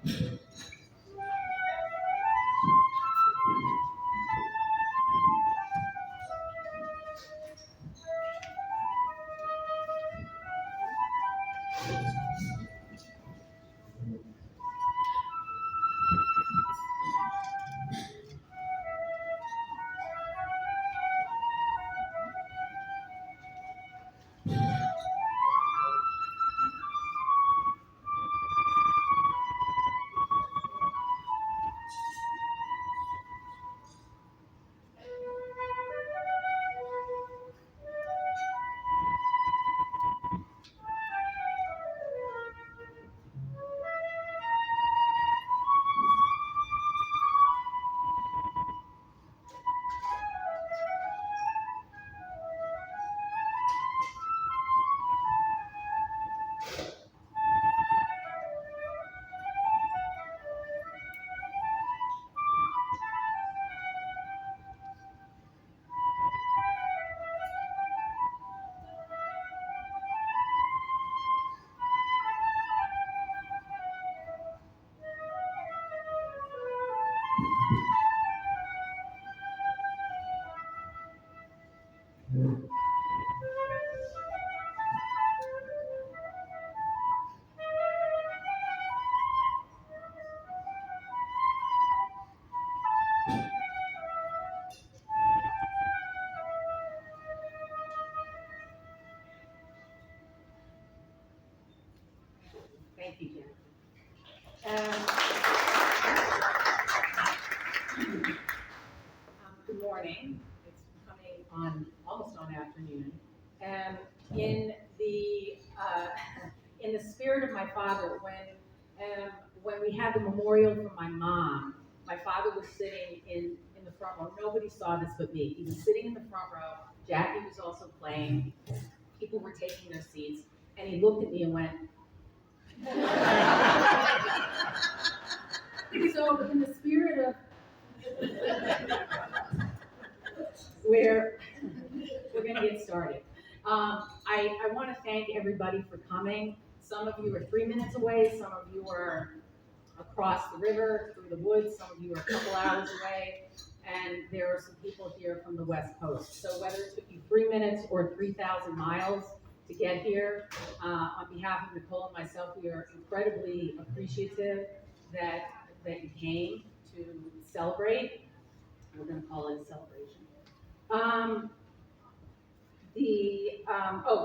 Thank you, Jen. Good morning. It's coming on almost on afternoon. In the spirit of my father, when we had the memorial for my mom, my father was sitting in the front row. Nobody saw this but me. He was sitting in the front row. Jacqui was also playing. People were taking their seats, and he looked at me and went. So in the spirit of we're going to get started. I want to thank everybody for coming. Some of you are 3 minutes away. Some of you are across the river, through the woods. Some of you are a couple hours away. And there are some people here from the West Coast. So whether it took you 3 minutes or 3,000 miles to get here, on behalf of Nicole and myself, we are incredibly appreciative that you came to celebrate. We're going to call it a celebration.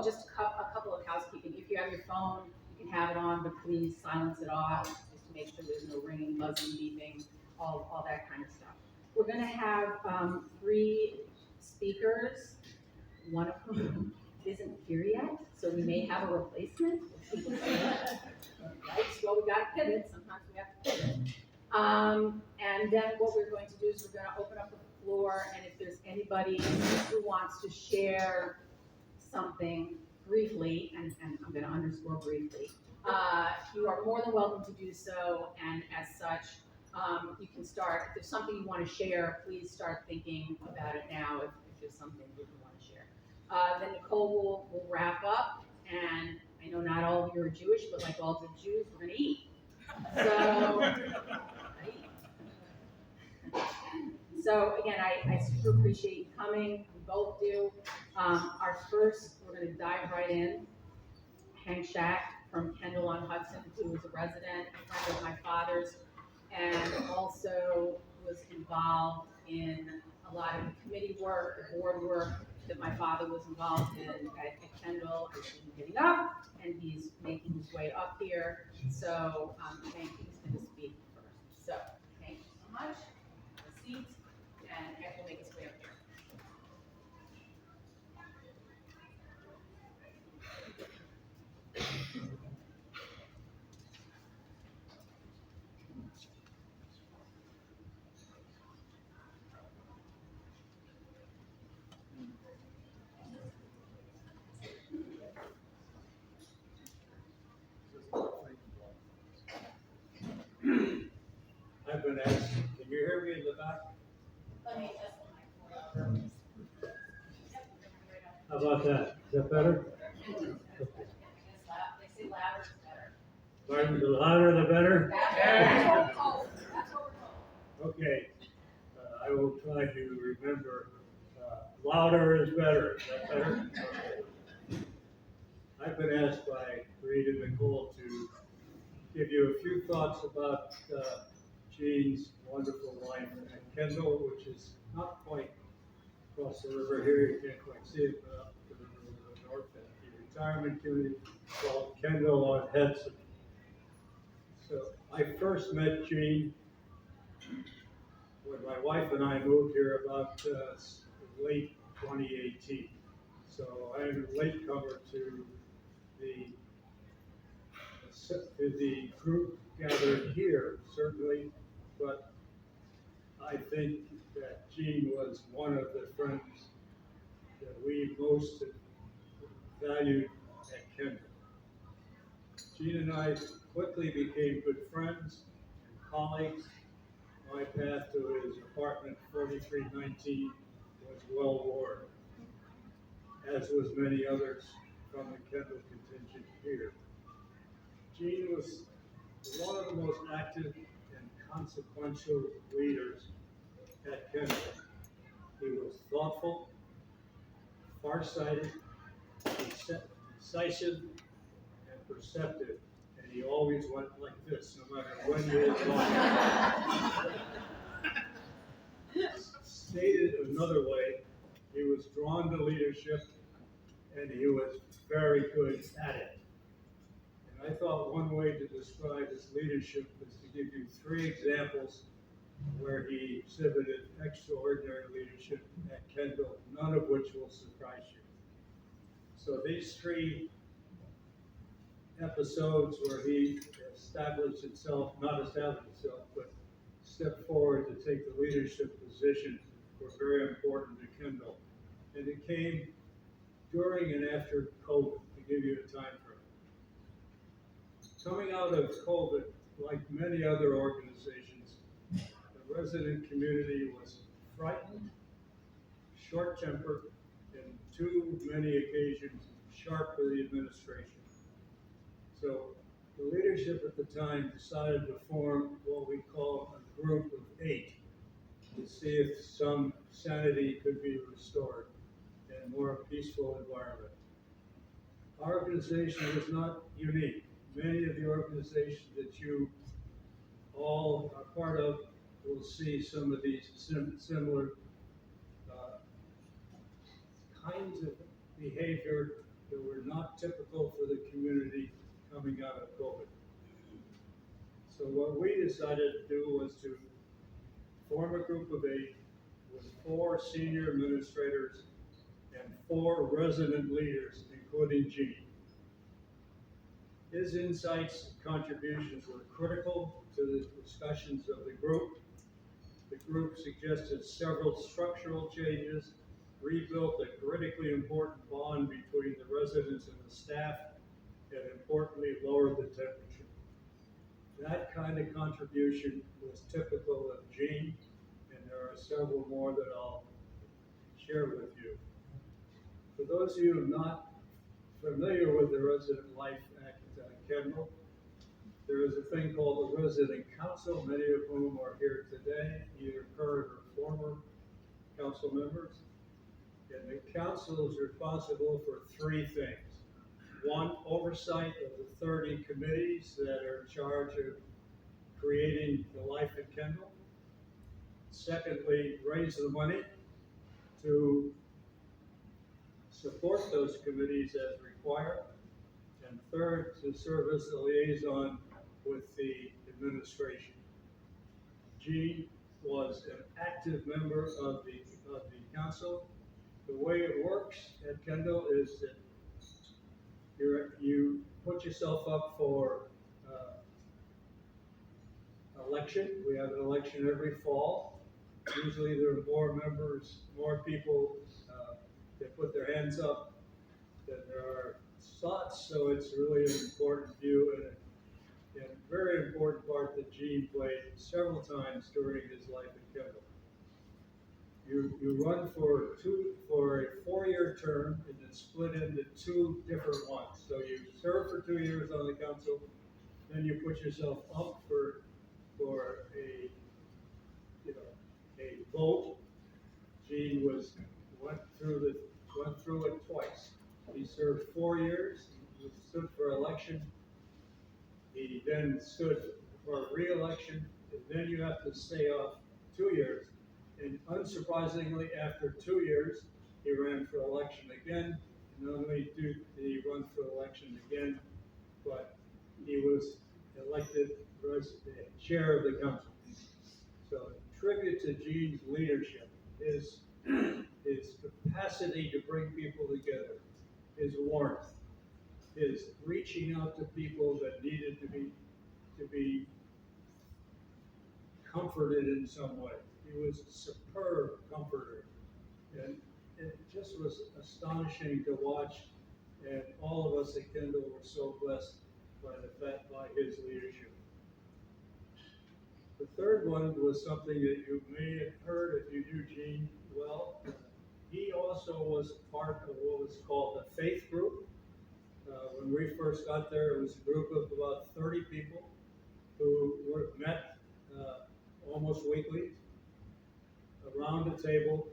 Just a couple of housekeeping. If you have your phone, you can have it on, but please silence it off just to make sure there's no ringing, buzzing, beeping, all that kind of stuff. We're going to have 3 speakers, one of whom isn't here yet, so we may have a replacement. Right? Well, we got to pivot. Sometimes we have to pivot. And then what we're going to do is we're going to open up the floor, and if there's anybody who wants to share something briefly, and I'm going to underscore briefly, you are more than welcome to do so, and as such, you can start. If there's something you want to share, please start thinking about it now if there's something that you want to share. Then Nicole will wrap up, and I know not all of you are Jewish, but like all good Jews, we're going to eat. So again, I super appreciate you coming. We both do. We're going to dive right in. Hank Shack from Kendal on Hudson, who was a resident, a friend of my father's, and also was involved in a lot of the committee work, the board work that my father was involved in at Kendal. I see him getting up, and he's making his way up here. So Hank is going to speak first. So thank you so much. Have a seat, and Hank will make his way up here. I've been asked, can you hear me in the back? Let me adjust the mic. How about that? Is that better? They say louder is better. Pardon, the louder the better? That's what we're told. That's what we're told. Okay, I will try to remember, louder is better. Is that better? Okay. I've been asked by Reed and Nicole to give you a few thoughts about Gene's wonderful life at Kendal, which is not quite across the river here. You can't quite see it, but up the river to the north at the retirement community called Kendal on Hudson. So I first met Gene when my wife and I moved here about late 2018. So I'm a latecomer to the group gathered here, certainly, but I think that Gene was one of the friends that we most valued at Kendal. Gene and I quickly became good friends and colleagues. My path to his apartment, 4319, was well worn, as was many others from the Kendal contingent here. Gene was one of the most active and consequential leaders at Kendal. He was thoughtful, farsighted, decisive, and perceptive, and he always went like this, no matter when he was talking. Stated another way, he was drawn to leadership, and he was very good at it. And I thought one way to describe his leadership was to give you 3 examples where he exhibited extraordinary leadership at Kendal, none of which will surprise you. So these 3 episodes where he established himself, not established himself, but stepped forward to take the leadership position were very important to Kendal. And it came during and after COVID, to give you a time frame. Coming out of COVID, like many other organizations, the resident community was frightened, short-tempered, and too many occasions sharp with the administration. So the leadership at the time decided to form what we call a group of 8 to see if some sanity could be restored in a more peaceful environment. Our organization was not unique. Many of the organizations that you all are part of will see some of these similar kinds of behavior that were not typical for the community coming out of COVID. So what we decided to do was to form a group of 8 with 4 senior administrators and 4 resident leaders, including Gene. His insights and contributions were critical to the discussions of the group. The group suggested several structural changes, rebuilt a critically important bond between the residents and the staff, and importantly, lowered the temperature. That kind of contribution was typical of Gene, and there are several more that I'll share with you. For those of you not familiar with the resident life at Kendal, there is a thing called the Resident Council, many of whom are here today, either current or former council members. And the council is responsible for 3 things. 1, oversight of the 30 committees that are in charge of creating the life at Kendal. Secondly, raise the money to support those committees as required. And third, to serve as the liaison with the administration. Gene was an active member of the council. The way it works at Kendal is that you put yourself up for election. We have an election every fall. Usually there are more members, more people that put their hands up than there are slots, so it's really an important view and a very important part that Gene played several times during his life at Kendal. You run for a 4-year term, and it's split into 2 different ones. So you serve for 2 years on the council, then you put yourself up for a, you know, a vote. Gene went through it twice. He served 4 years, he stood for election. He then stood for re-election, and then you have to stay off 2 years. And unsurprisingly, after 2 years, he ran for election again. Not only did he run for election again, but he was elected as the chair of the council. So, tribute to Gene's leadership, his capacity to bring people together, his warmth, his reaching out to people that needed to be comforted in some way. He was a superb comforter, and it just was astonishing to watch. And all of us at Kendal were so blessed by his leadership. The third one was something that you may have heard if you knew Gene well. He also was part of what was called the faith group. When we first got there, it was a group of about 30 people who met almost weekly around the table,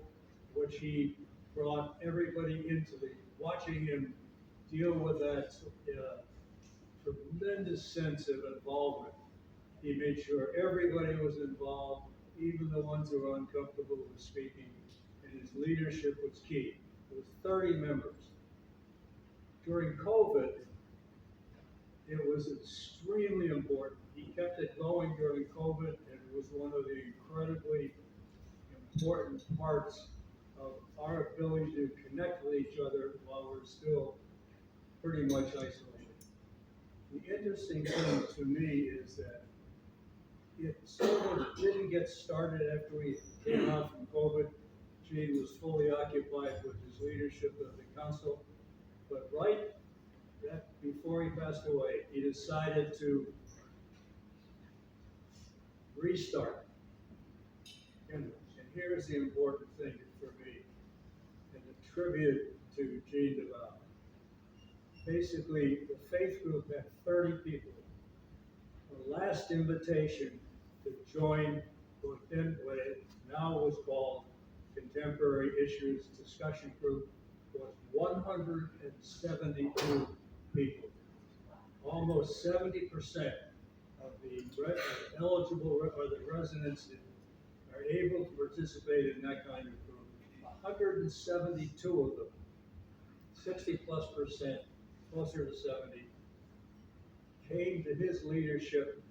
which he brought everybody into watching him deal with that tremendous sense of involvement. He made sure everybody was involved, even the ones who were uncomfortable with speaking, and his leadership was key. It was 30 members. During COVID, it was extremely important. He kept it going during COVID, and it was one of the incredibly important parts of our ability to connect with each other while we're still pretty much isolated. The interesting thing to me is that it sort of didn't get started after we came out from COVID. Gene was fully occupied with his leadership of the council, but before he passed away, he decided to restart. And here's the important thing for me, and a tribute to Gene DuBow. Basically, the faith group had 30 people. The last invitation to join what it now was called Contemporary Issues Discussion Group was 172 people. Almost 70% of the eligible or the residents that are able to participate in that kind of group, 172 of them, 60+%, closer to 70, came to his leadership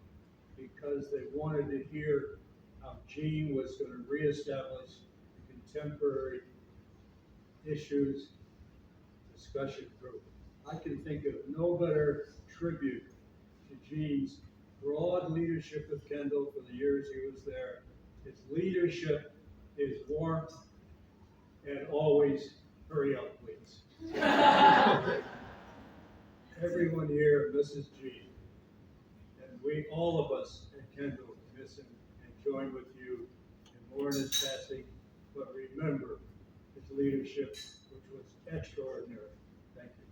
because they wanted to hear how Gene was going to reestablish the contemporary issues discussion group. I can think of no better tribute to Gene's broad leadership of Kendal for the years he was there. His leadership, his warmth, and always hurry up, please. Everyone here misses Gene, and all of us at Kendal miss him and join with you in mourning his passing, but remember his leadership, which was extraordinary. Thank you.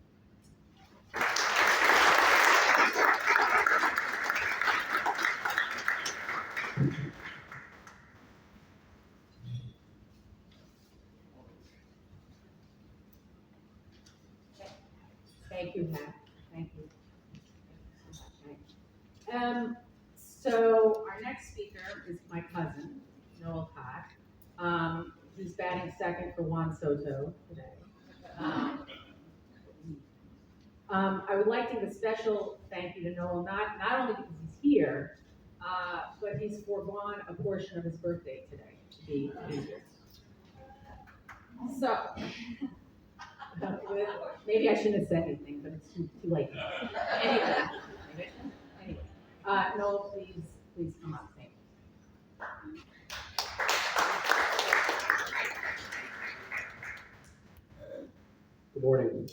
Thank you, Pat. Thank you. So our next speaker is my cousin, Noel Cott. He's batting second for Juan Soto today. I would like to give a special thank you to Noel, not only because he's here, but he's foregone a portion of his birthday today to be here. So, maybe I shouldn't have said anything, but it's too late. Anyway, Noel, please come up. Thank you. Good morning.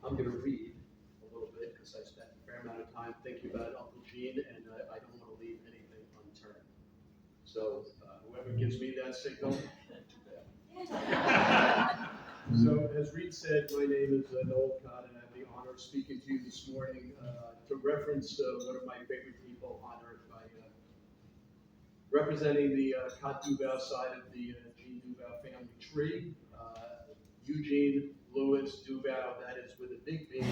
I'm going to read a little bit because I spent a fair amount of time thinking about Uncle Gene, and I don't want to leave anything unturned. So whoever gives me that signal. So as Reed said, my name is Noel Cott, and I have the honor of speaking to you this morning to reference one of my favorite people on earth by representing the Cott DuBow side of the Gene DuBow family tree. Eugene Louis DuBow, that is with a big B,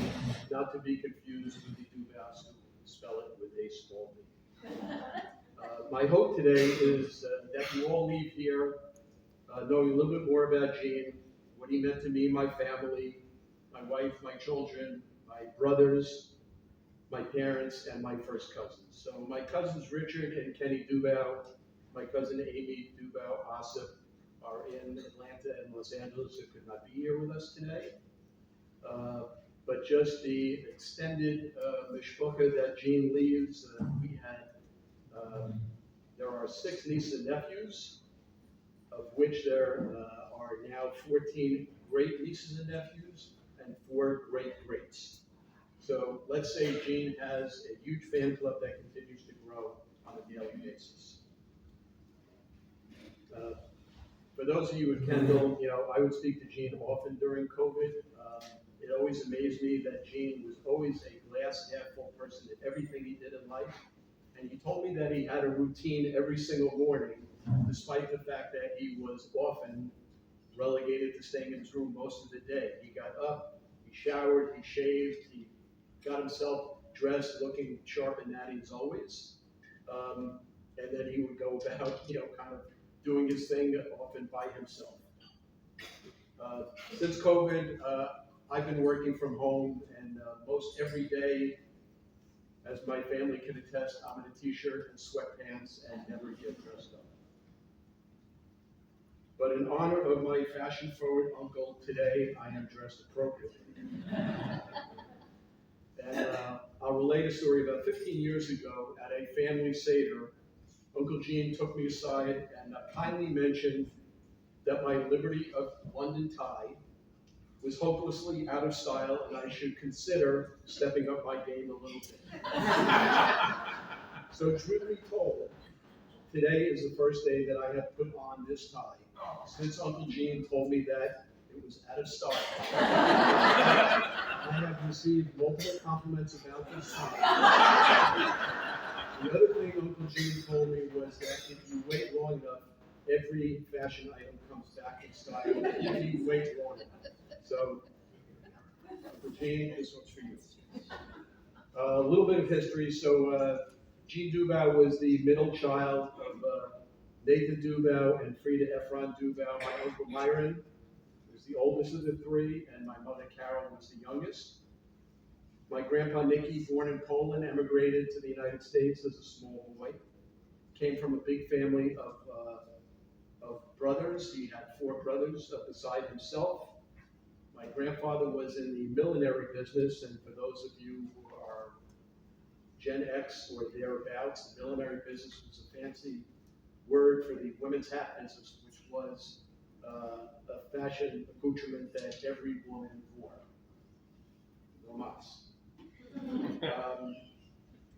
not to be confused with the DuBows who spell it with a small b. My hope today is that you all leave here knowing a little bit more about Gene, what he meant to me, my family, my wife, my children, my brothers, my parents, and my first cousins. So my cousins Richard and Kenny DuBow, my cousin Amy DuBow Ossip, are in Atlanta and Los Angeles who could not be here with us today. But just the extended mishpucha that Gene leaves, we had, there are 6 nieces and nephews, of which there are now 14 great nieces and nephews and 4 great greats. So let's say Gene has a huge fan club that continues to grow on a daily basis. For those of you at Kendal, I would speak to Gene often during COVID. It always amazed me that Gene was always a glass half full person in everything he did in life. And he told me that he had a routine every single morning, despite the fact that he was often relegated to staying in his room most of the day. He got up, he showered, he shaved, he got himself dressed, looking sharp and natty as always. And then he would go about, kind of doing his thing often by himself. Since COVID, I've been working from home, and most every day, as my family can attest, I'm in a t-shirt and sweatpants and never get dressed up. But in honor of my fashion-forward uncle today, I am dressed appropriately. And I'll relate a story. About 15 years ago, at a family Seder, Uncle Gene took me aside and kindly mentioned that my Liberty of London tie was hopelessly out of style and I should consider stepping up my game a little bit. So truth be told, today is the first day that I have put on this tie, since Uncle Gene told me that it was out of style. I have received multiple compliments about this tie. The other thing Uncle Gene told me was that if you wait long enough, every fashion item comes back in style if you wait long enough. So, Uncle Gene, this one's for you. A little bit of history. So, Gene DuBow was the middle child of Nathan DuBow and Frida Ephron DuBow. My uncle Myron was the oldest of the 3, and my mother Carol was the youngest. My grandpa Nicky, born in Poland, emigrated to the United States as a small boy. Came from a big family of brothers. He had 4 brothers beside himself. My grandfather was in the millinery business, and for those of you who are Gen X or thereabouts, the millinery business was a fancy word for the women's hat business, which was a fashion accoutrement that every woman wore. No mas.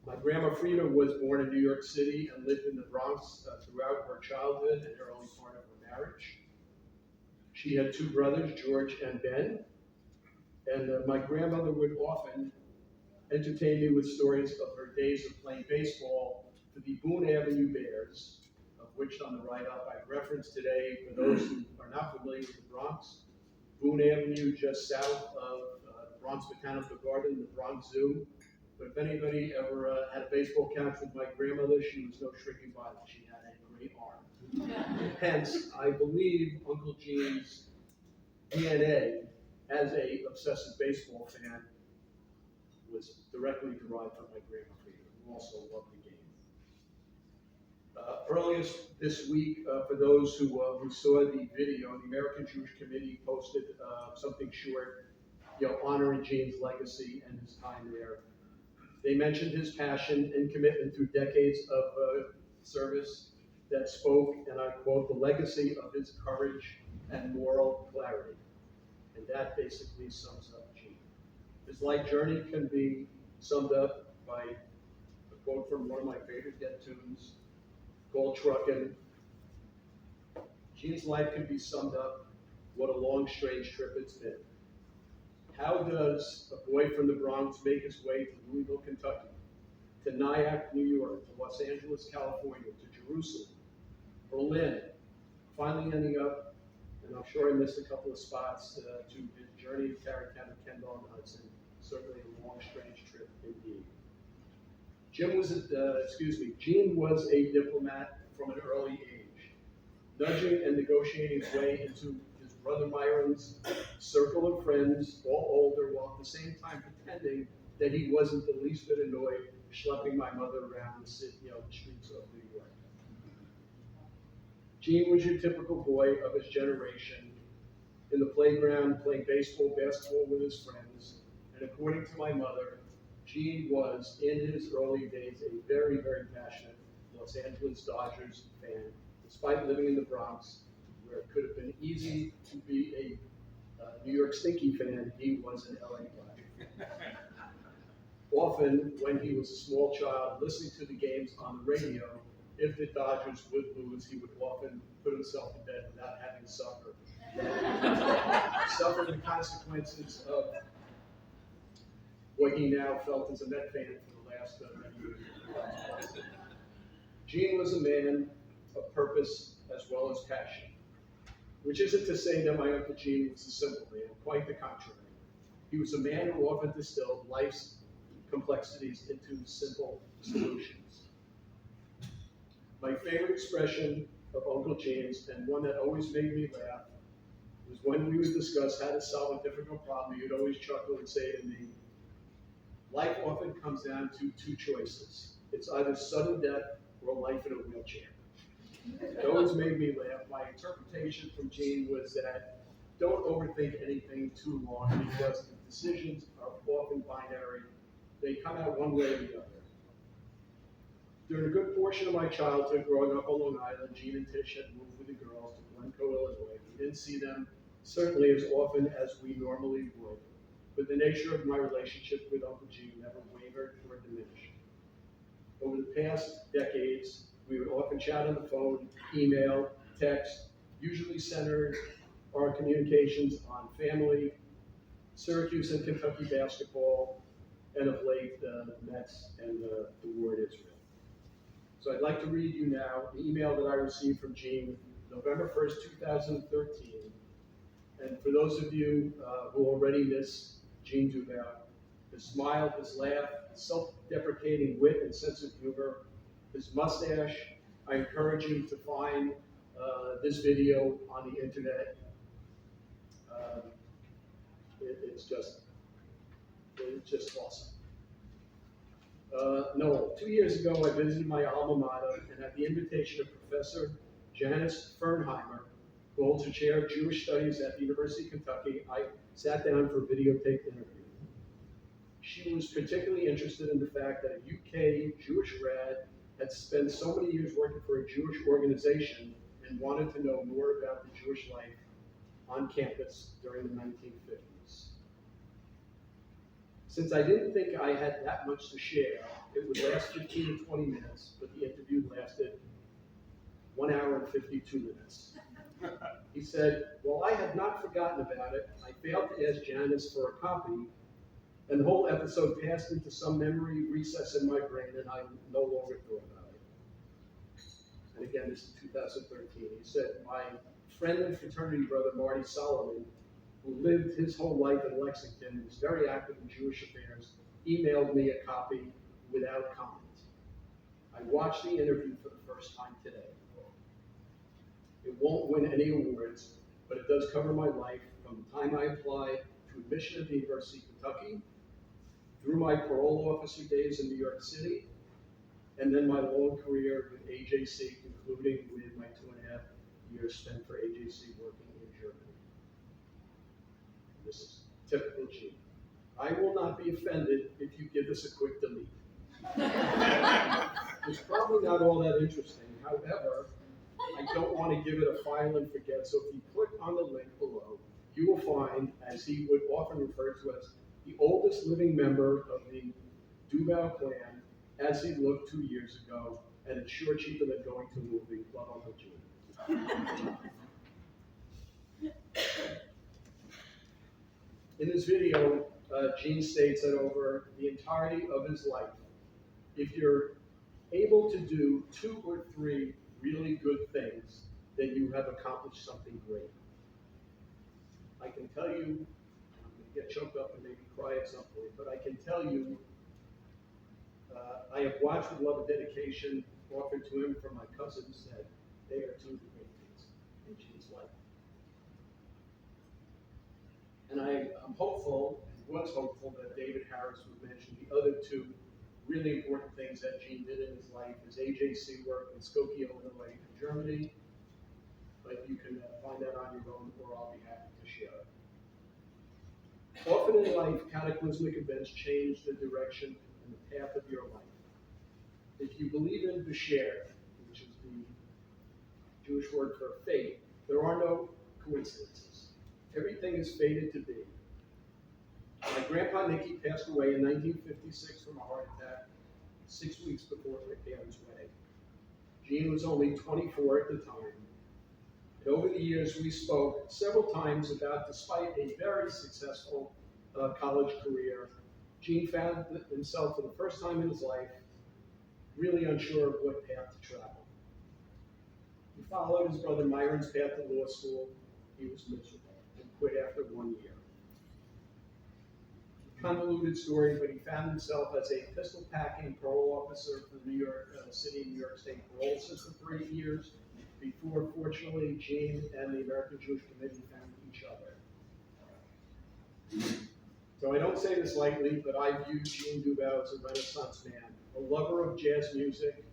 My grandma Frida was born in New York City and lived in the Bronx throughout her childhood and her early part of her marriage. She had 2 brothers, George and Ben, and my grandmother would often entertain me with stories of her days of playing baseball for the Boone Avenue Bears, of which on the right up I reference today. For those who are not familiar with the Bronx, Boone Avenue just south of the Bronx Botanical Garden, the Bronx Zoo. But if anybody ever had a baseball catch with my grandmother, she was no shrinking violet. She had a great arm. Hence, I believe Uncle Gene's DNA as an obsessive baseball fan was directly derived from my grandma Frida, who also loved the game. Earliest this week, for those who saw the video, the American Jewish Committee posted something short, honoring Gene's legacy and his time there. They mentioned his passion and commitment through decades of service that spoke, and I quote, the legacy of his courage and moral clarity. And that basically sums up Gene. His life journey can be summed up by a quote from one of my favorite Dead tunes, called Truckin'. Gene's life can be summed up, what a long, strange trip it's been. How does a boy from the Bronx make his way to Louisville, Kentucky, to Nyack, New York, to Los Angeles, California, to Jerusalem, Berlin, finally ending up, and I'm sure I missed a couple of spots, to his journey to Tarrant, Kendal, and Hudson. Certainly a long, strange trip indeed. Gene was a diplomat from an early age, nudging and negotiating his way into his brother Myron's circle of friends, all older, while at the same time pretending that he wasn't the least bit annoyed schlepping my mother around the city, the streets of New York. Gene was your typical boy of his generation, in the playground playing baseball, basketball with his friends, and according to my mother, Gene was, in his early days, a very, very passionate Los Angeles Dodgers fan, despite living in the Bronx, where it could have been easy to be a New York Stinky fan. He was an LA Dodger. Often, when he was a small child, listening to the games on the radio, if the Dodgers would lose, he would often put himself to bed without having suffered the consequences of what he now felt as a Met fan for the last many years. Gene was a man of purpose as well as passion, which isn't to say that my Uncle Gene was a simple man, quite the contrary. He was a man who often distilled life's complexities into simple solutions. My favorite expression of Uncle Gene's, and one that always made me laugh, was when we would discuss how to solve a difficult problem. He would always chuckle and say to me, life often comes down to two choices. It's either sudden death or life in a wheelchair. It always made me laugh. My interpretation from Gene was that don't overthink anything too long, because the decisions are often binary. They come out one way or the other. During a good portion of my childhood growing up on Long Island, Gene and Tish had moved with the girls to Glencoe, Illinois. We didn't see them certainly as often as we normally would, but the nature of my relationship with Uncle Gene never wavered or diminished. Over the past decades, we would often chat on the phone, email, text, usually centered our communications on family, Syracuse and Kentucky basketball, and of late, the Mets and the war in Israel. So I'd like to read you now the email that I received from Gene, November 1st, 2013. And for those of you who already miss Gene DuBow, his smile, his laugh, his self-deprecating wit and sense of humor, his mustache, I encourage you to find this video on the internet. It's just awesome. Noel, 2 years ago I visited my alma mater, and at the invitation of Professor Janice Fernheimer, who holds a chair of Jewish studies at the University of Kentucky, I sat down for a videotaped interview. She was particularly interested in the fact that a UK Jewish grad had spent so many years working for a Jewish organization and wanted to know more about the Jewish life on campus during the 1950s. Since I didn't think I had that much to share, it would last 15 to 20 minutes, but the interview lasted 1 hour and 52 minutes. He said, well, I have not forgotten about it. I failed to ask Janice for a copy, and the whole episode passed into some memory recess in my brain, and I no longer thought about it. And again, this is 2013. He said, my friend and fraternity brother, Marty Solomon, who lived his whole life in Lexington, was very active in Jewish affairs, emailed me a copy without comment. I watched the interview for the first time today. It won't win any awards, but it does cover my life from the time I applied to admission at the University of Kentucky, through my parole officer days in New York City, and then my long career with AJC, concluding with my 2.5 years spent for AJC working in Germany. This is typical Gene. I will not be offended if you give this a quick delete. It's probably not all that interesting. However, I don't want to give it a file and forget, so if you click on the link below, you will find, as he would often refer to as the oldest living member of the DuBow clan, as he looked 2 years ago, and it's sure cheaper than going to a movie. Love, Uncle Gene. In this video, Gene states that over the entirety of his life, if you're able to do 2 or 3 really good things, then you have accomplished something great. I can tell you, I'm going to get choked up and maybe cry at some point, but I can tell you, I have watched with love and dedication offered to him from my cousins that they are 2 of the great things in Gene's life. And I'm hopeful, and was hopeful, that David Harris would mention the other 2 really important things that Gene did in his life, his AJC work in Skopje, Illinois, and Germany. But you can find that on your own, or I'll be happy to share it. Often in life, cataclysmic events change the direction and the path of your life. If you believe in Besher, which is the Jewish word for fate, there are no coincidences. Everything is fated to be. My grandpa Nicky passed away in 1956 from a heart attack 6 weeks before my parents' wedding. Gene was only 24 at the time. And over the years, we spoke several times about, despite a very successful college career, Gene found himself for the first time in his life really unsure of what path to travel. He followed his brother Myron's path to law school. He was miserable and quit after 1 year. Convoluted story, but he found himself as a pistol-packing parole officer for the New York City, New York State parole system for 8 years before, fortunately, Gene and the American Jewish Committee found each other. So I don't say this lightly, but I view Gene DuBow as a Renaissance man, a lover of jazz music,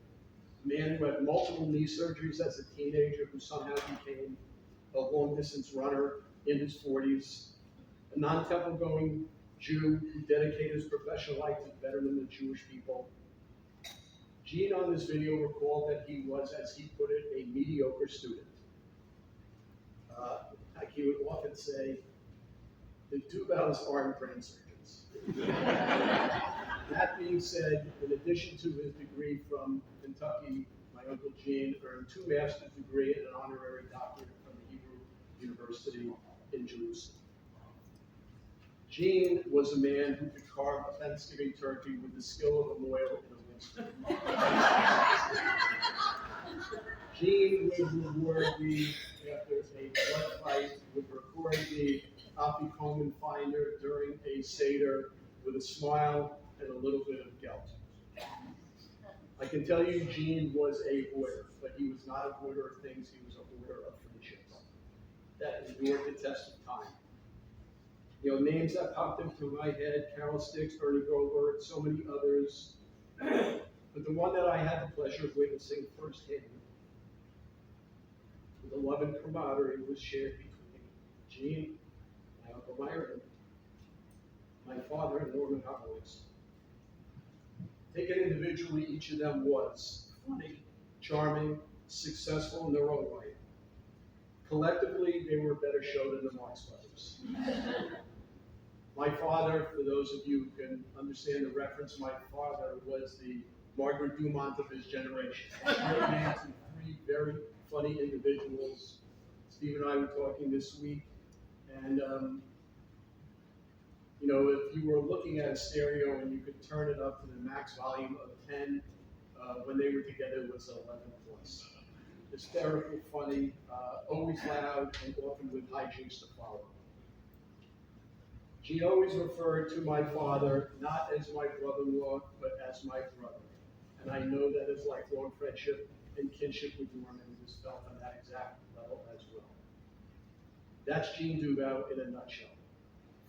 a man who had multiple knee surgeries as a teenager, who somehow became a long-distance runner in his 40s, a non-temple going Jew who dedicated his professional life to the betterment of the Jewish people. Gene on this video recalled that he was, as he put it, a mediocre student. Like he would often say, the DuBows aren't brain surgeons. That being said, in addition to his degree from Kentucky, my Uncle Gene earned 2 master's degrees and an honorary doctorate from the Hebrew University in Jerusalem. Gene was a man who could carve a Thanksgiving turkey with the skill of a Noel in a Winston. Gene would reward me after a blood fight, would record the Afikomen finder during a Seder with a smile and a little bit of guilt. I can tell you Gene was a hoarder, but he was not a hoarder of things, he was a hoarder of friendships. That endured the test of time. You know, names that popped into my head, Carol Sticks, Ernie Grover, so many others. But the one that I had the pleasure of witnessing firsthand, the love and camaraderie was shared between Gene, my Uncle Myron, my father, and Norman Howitz. Taken individually, each of them was funny, charming, successful in their own way. Collectively, they were a better show than the Marx Brothers. My father, for those of you who can understand the reference, my father was the Margaret Dumont of his generation. Great man to 3 very funny individuals. Steve and I were talking this week, and you know, if you were looking at a stereo and you could turn it up to the max volume of 10, when they were together it was 11 plus. Hysterical, funny, always loud, and often with hijinks to follow. Gene always referred to my father not as my brother-in-law, but as my brother. And I know that his lifelong friendship and kinship with Norman was felt on that exact level as well. That's Gene DuBow in a nutshell.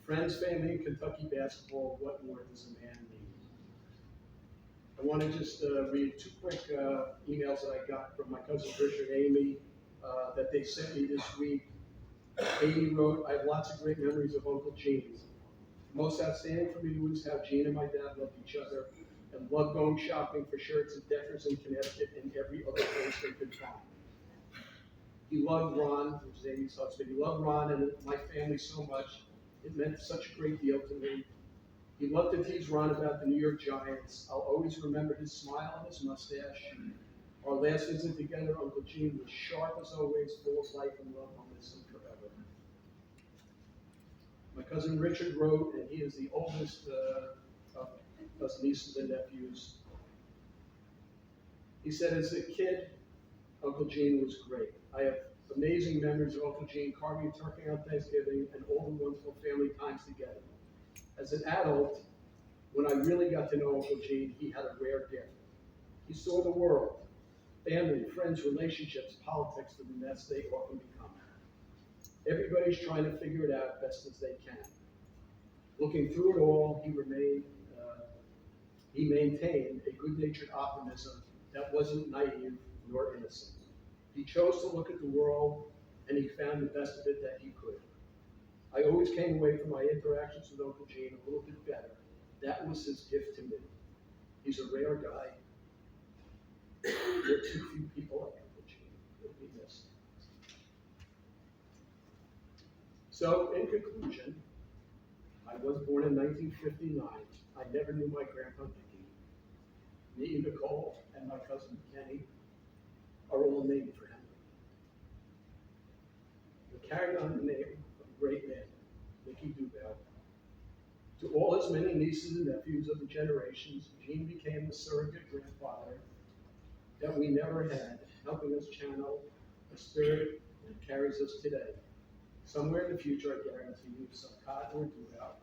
Friends, family, and Kentucky basketball, what more does a man need? I want to just read 2 quick emails that I got from my cousin Patricia and Amy that they sent me this week. Amy wrote, I have lots of great memories of Uncle Gene. The most outstanding for me was how Gene and my dad loved each other and loved going shopping for shirts at Deckers in Connecticut and every other place they could find. He loved Ron, which is Amy's husband. He loved Ron and my family so much. It meant such a great deal to me. He loved to tease Ron about the New York Giants. I'll always remember his smile and his mustache. Our last visit together, Uncle Gene was sharp as always, full of life and love. I'll miss him forever. My cousin Richard wrote, and he is the oldest of us nieces and nephews. He said, as a kid, Uncle Gene was great. I have amazing memories of Uncle Gene carving a turkey on Thanksgiving and all the wonderful family times together. As an adult, when I really got to know Uncle Gene, he had a rare gift. He saw the world, family, friends, relationships, politics for the mess they often become. Everybody's trying to figure it out best as they can. Looking through it all, he maintained a good-natured optimism that wasn't naive nor innocent. He chose to look at the world, and he found the best of it that he could. I always came away from my interactions with Uncle Gene a little bit better. That was his gift to me. He's a rare guy. There are too few people like Uncle Gene. He'll be missed. So, in conclusion, I was born in 1959. I never knew my grandpa Dickie. Me, Nicole, and my cousin Kenny are all named for him. We carried on the name of a great man, Nicky DuBow. To all his many nieces and nephews of the generations, Gene became the surrogate grandfather that we never had, helping us channel the spirit that carries us today. Somewhere in the future, I guarantee you, some Cott or DuBow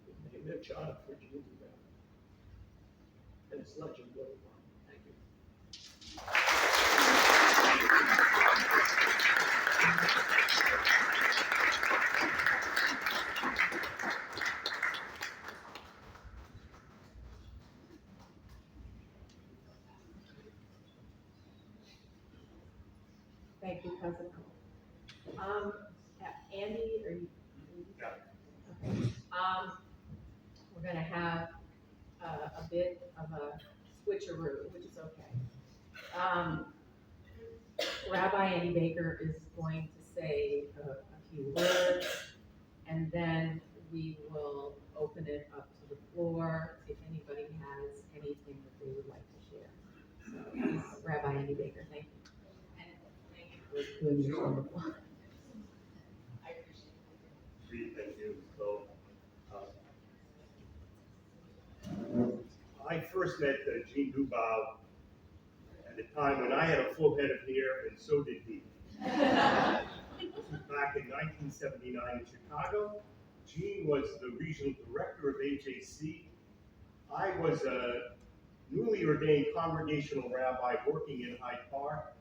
will name their child for Gene DuBow. And its legend will live on. Thank you. Thank you, cousin. Andy, are you? Okay. We're gonna have a bit of a switcheroo, which is okay. Rabbi Andy Baker is going to say a few words, and then we will open it up to the floor if anybody has anything that they would like to share. So, please, Rabbi Andy Baker, thank you. And thank you for doing this wonderful. I appreciate it. Thank you. So, I first met Gene DuBow at a time when I had a full head of hair, and so did he. This was back in 1979 in Chicago. Gene was the regional director of AJC. I was a newly ordained congregational rabbi working in Hyde Park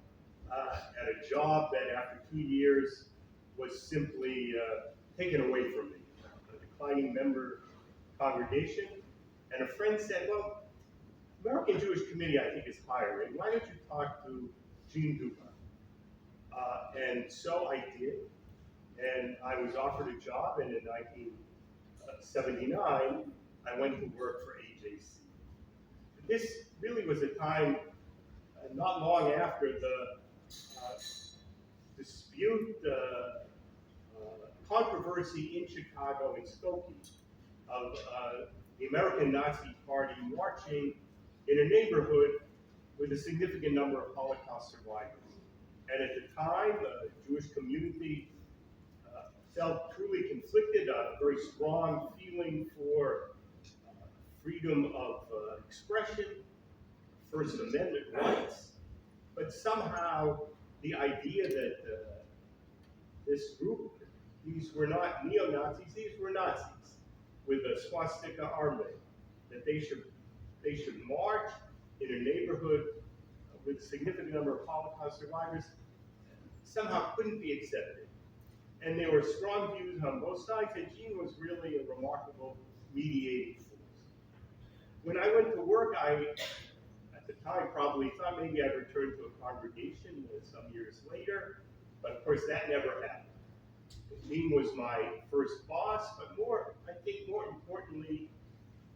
at a job that after 2 years was simply taken away from me. A declining member congregation. And a friend said, well, American Jewish Committee, I think, is hiring. Why don't you talk to Gene DuBow? And so I did. And I was offered a job, and in 1979, I went to work for AJC. This really was a time not long after the dispute, controversy in Chicago and Skokie of the American Nazi Party marching in a neighborhood with a significant number of Holocaust survivors. And at the time, the Jewish community felt truly conflicted, a very strong feeling for freedom of expression, First Amendment rights, but somehow the idea that this group, these were not neo-Nazis, these were Nazis with a swastika armband, that they should march in a neighborhood with a significant number of Holocaust survivors, somehow couldn't be accepted. And there were strong views on both sides, and Gene was really a remarkable mediating force. When I went to work, I, at the time, probably thought maybe I'd return to a congregation some years later, but of course that never happened. Gene was my first boss, but I think more importantly,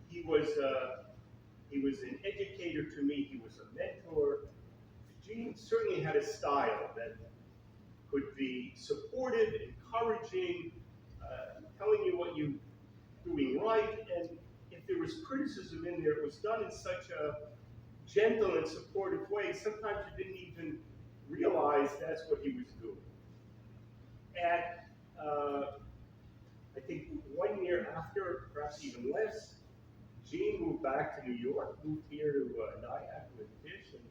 he was an educator to me, he was a mentor. Gene certainly had a style that could be supportive, encouraging, telling you what you're doing right, and if there was criticism in there, it was done in such a gentle and supportive way, sometimes you didn't even realize that's what he was doing. At I think 1 year after, perhaps even less, Gene moved back to New York, moved here to Nyack with Tish and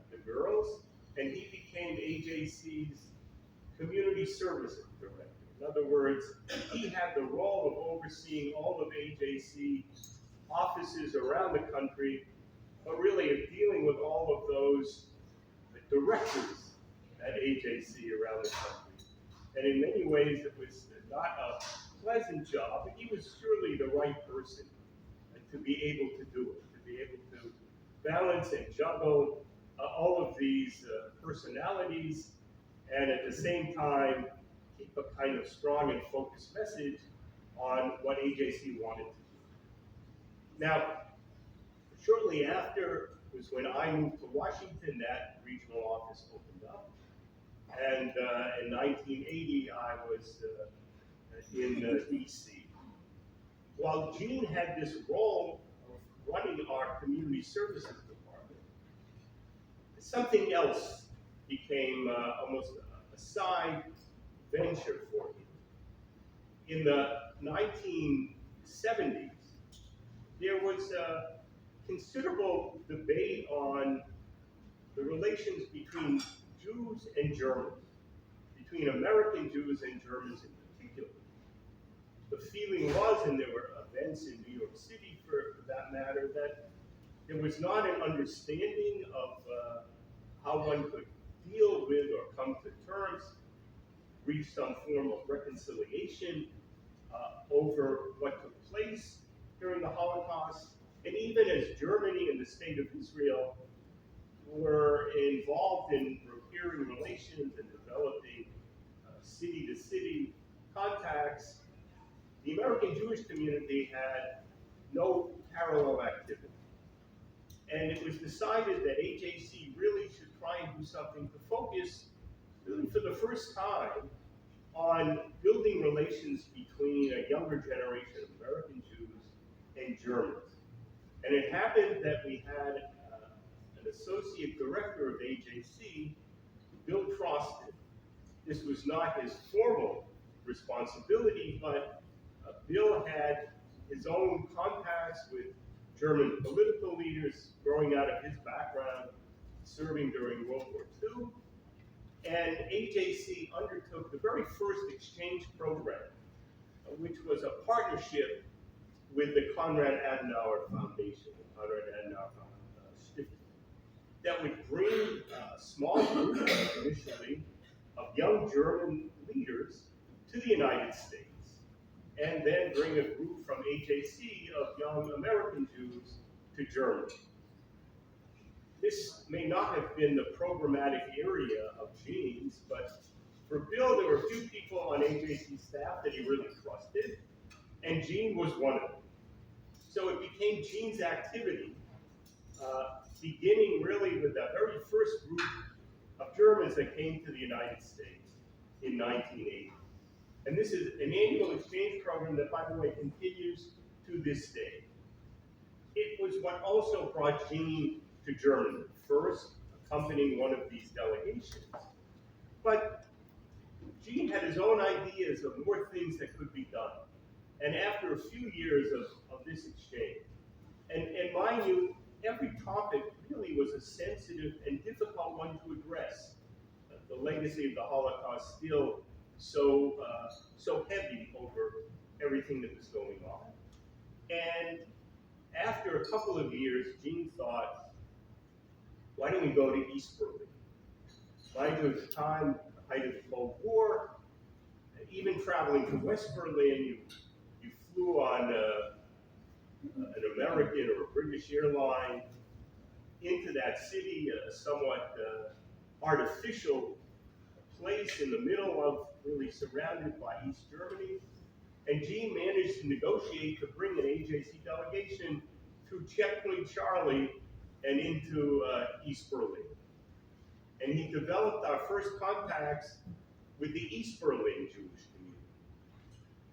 the girls, and he became AJC's community services director. In other words, he had the role of overseeing all of AJC offices around the country, but really of dealing with all of those directors at AJC around the country. And in many ways, it was not a pleasant job, but he was surely the right person to be able to do it, to be able to balance and juggle all of these personalities, and at the same time, keep a kind of strong and focused message on what AJC wanted to do. Now, shortly after was when I moved to Washington, that regional office opened up. And in 1980, I was in DC. While Gene had this role of running our community services department, something else became almost a side venture for him. In the 1970s, there was a considerable debate on the relations between Jews and Germans, between American Jews and Germans in particular. The feeling was, and there were events in New York City for that matter, that there was not an understanding of how one could deal with or come to terms, reach some form of reconciliation over what took place during the Holocaust. And even as Germany and the state of Israel were involved in repairing relations and developing city-to-city contacts, the American Jewish community had no parallel activity. And it was decided that AJC really should try and do something to focus, really for the first time, on building relations between a younger generation of American Jews and Germans. And it happened that we had an associate director of AJC, Bill Trosted. This was not his formal responsibility, but Bill had his own contacts with German political leaders growing out of his background, serving during World War II. And AJC undertook the very first exchange program, which was a partnership with the Konrad Adenauer Foundation, the Konrad Adenauer Stiftung, that would bring a small group initially of young German leaders to the United States, and then bring a group from AJC of young American Jews to Germany. This may not have been the programmatic area of Gene's, but for Bill, there were a few people on AJC staff that he really trusted, and Gene was one of them. So it became Gene's activity, beginning really with that very first group of Germans that came to the United States in 1980. And this is an annual exchange program that, by the way, continues to this day. It was what also brought Gene to Germany, first accompanying one of these delegations. But Gene had his own ideas of more things that could be done. And after a few years of this exchange, and mind you, every topic really was a sensitive and difficult one to address. The legacy of the Holocaust still so heavy over everything that was going on. And after a couple of years, Gene thought, why don't we go to East Berlin? Mind you, at the time, the height of the Cold War, even traveling to West Berlin, you flew on an American or a British airline into that city, a somewhat artificial place in the middle of, really surrounded by East Germany. And Gene managed to negotiate to bring an AJC delegation through Checkpoint Charlie and into East Berlin. And he developed our first contacts with the East Berlin Jewish community.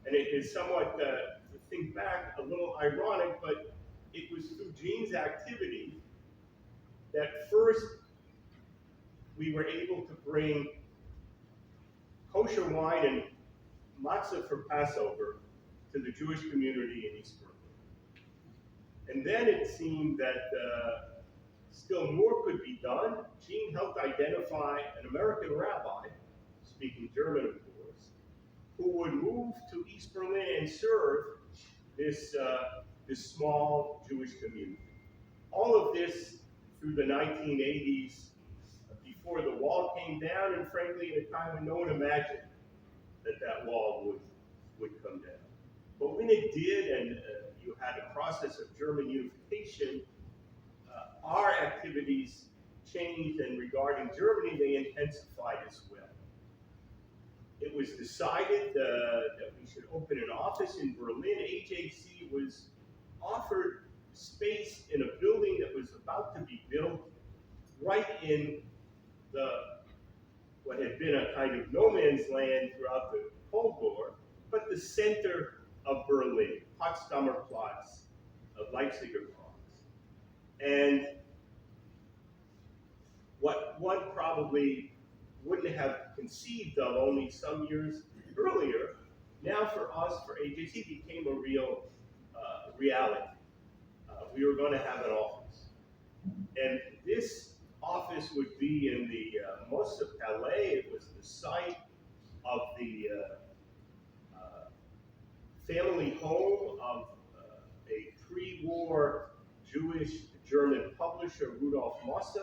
And it is somewhat, to think back, a little ironic, but it was through Gene's activity that first we were able to bring kosher wine and matzah for Passover to the Jewish community in East Berlin. And then it seemed that still more could be done. Gene helped identify an American rabbi, speaking German of course, who would move to East Berlin and serve this small Jewish community. All of this through the 1980s, before the wall came down, and frankly, at a time when no one imagined that wall would come down. But when it did, and you had a process of German unification, our activities changed, and regarding Germany, they intensified as well. It was decided that we should open an office in Berlin. AJC was offered space in a building that was about to be built right in what had been a kind of no man's land throughout the Cold War, but the center of Berlin, Potsdamer Platz, of Leipziger Platz. And what one probably wouldn't have conceived of only some years earlier, now for us, for AJC, became a real reality. We were going to have an office. And this office would be in the Mosse Palais. It was the site of the family home of a pre-war Jewish German publisher, Rudolf Mosse.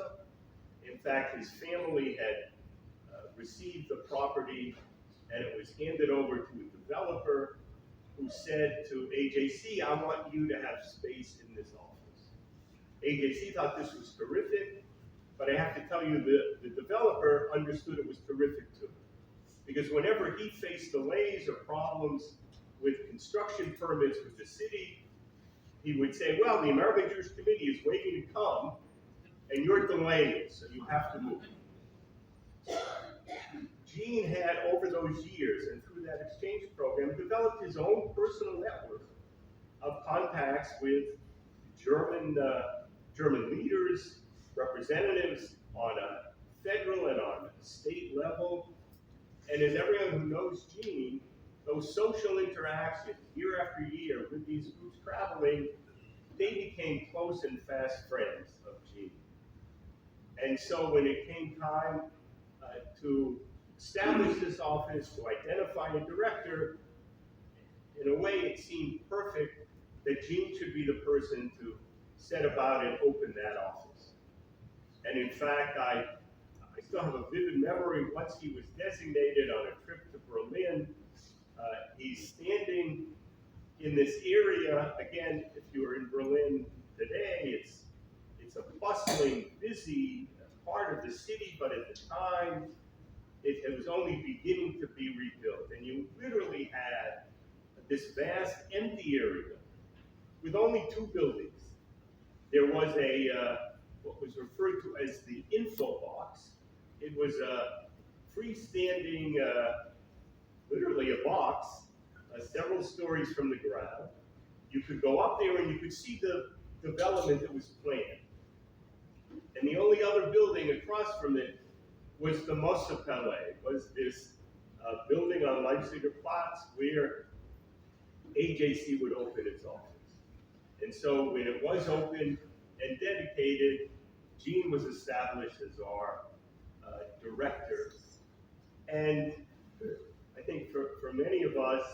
In fact, his family had received the property, and it was handed over to a developer who said to AJC, I want you to have space in this office. AJC thought this was terrific, but I have to tell you, the developer understood it was terrific too. Because whenever he faced delays or problems with construction permits with the city, he would say, well, the American Jewish Committee is waiting to come, and you're delaying it, so you have to move. Gene had, over those years and through that exchange program, developed his own personal network of contacts with German leaders, representatives on a federal and on a state level. And as everyone who knows Gene, those social interactions year after year with these groups traveling, they became close and fast friends of Gene. And so when it came time to establish this office, to identify a director, in a way it seemed perfect that Gene should be the person to set about and open that office. And in fact, I still have a vivid memory once he was designated on a trip to Berlin. He's standing in this area. Again, if you were in Berlin today, it's a bustling, busy part of the city, but at the time, it was only beginning to be rebuilt. And you literally had this vast empty area with only two buildings. There was what was referred to as the info box. It was a freestanding, literally a box, several stories from the ground. You could go up there and you could see the development that was planned. And the only other building across from it was the Mosse Palais, was this building on Leipziger Platz where AJC would open its office. And so when it was opened and dedicated, Gene was established as our director. And I think for many of us,